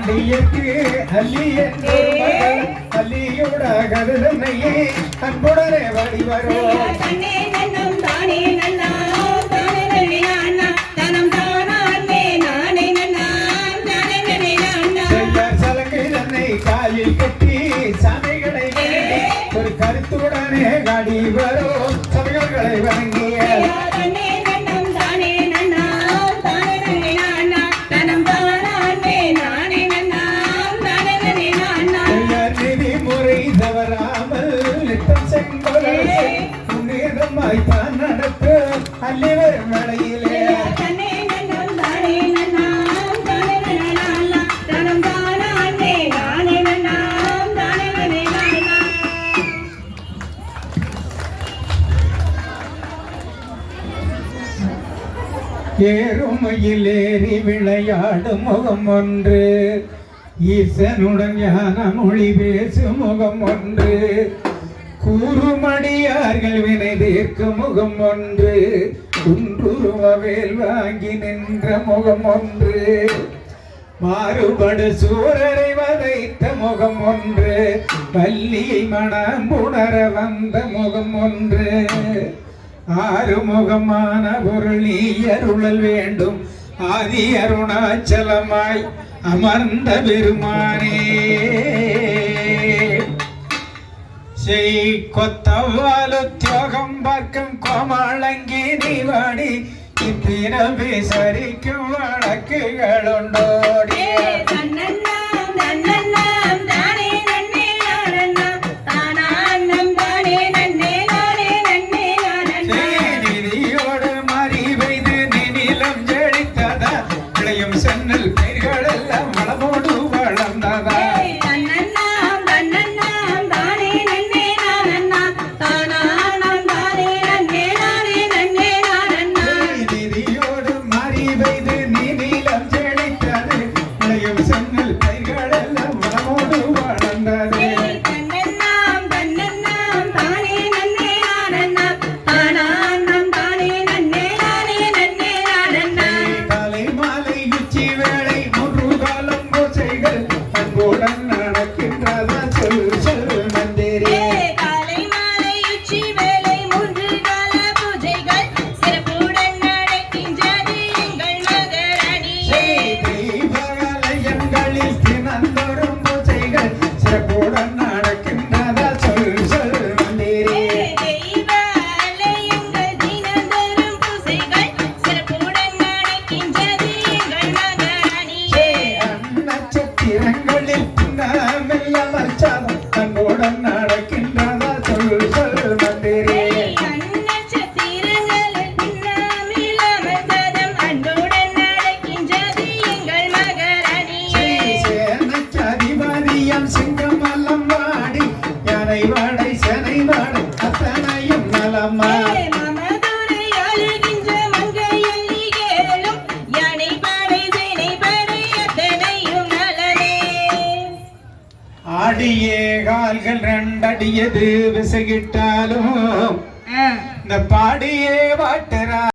பாண்டியக்கு அல்லி என்று அல்லியோட கருதனையே அன்புடனே வழி வரும் காலில் கட்டி சாமிகளை ஒரு கருத்துடனே காடி வரும் சபைகளை வணங்கிய தவறாமல் நித்தம் செங்கோலமாய் தான் நடத்து அல்லிவர் மலையிலே ஏறுமையில் ஏறி விளையாடும் முகம் ஒன்று ஈசனுடன் ஞான மொழி பேசும் முகம் ஒன்று கூறுமடியார்கள் வினை தீர்க்கும் முகம் ஒன்று குன்றுருவவேல் வாங்கி நின்ற முகம் ஒன்று மாறுபடு சூரரை வதைத்த முகம் ஒன்று பள்ளியை மனம் உணர வந்த முகம் ஒன்று ஆறுமுகமான பொருள் நீ அருளல் வேண்டும் ஆதி அருணாச்சலமாய் அமர்ந்த பெருமானே செய் கொத்தவாலுத்தியோகம் பார்க்கும் கோமாளங்கி நீவாடி இப்பிறவி சரிக்கும் வழக்குகளுண்டோடி சென்னல் பெயர்கள் எல்லாம் வளமோடு வளர்ந்ததா நிதியோடு மாறி வைத்து நீ நீளம் செழித்தது இளையும் சென்னல் பெயர்கள் எல்லாம் வளமோடு வளர்ந்தது நடக்கின்றதா சொல் சொல் மந்திரே காலை மாலை உச்சி வேலை 3 கால பூஜைகள் சிறப்புடன் நடக்கின்றது எங்கள் மகராணியே தெய்வாலயங்களில் தினந்தோறும் பூஜைகள் சிறப்புடன் நடக்கின்றதா சொல் சொல் மந்திரே தெய்வாலயங்கள் தினந்தோறும் பூஜைகள் சிறப்புடன் நடக்கின்றது எங்கள் மகராணியே நட்சத்திரங்களில் அன்புடன் நடக்கின்றதா சொல் சொல் மந்திரே அதிபதியம் சிங்கம் அல்லம் வாடி யானை வாடை சனை வாடை அத்தனையும் நலமா ஆடியே கால்கள் ரெண்டடியது விசகிட்டாலும் இந்த பாடியே வாட்டுறா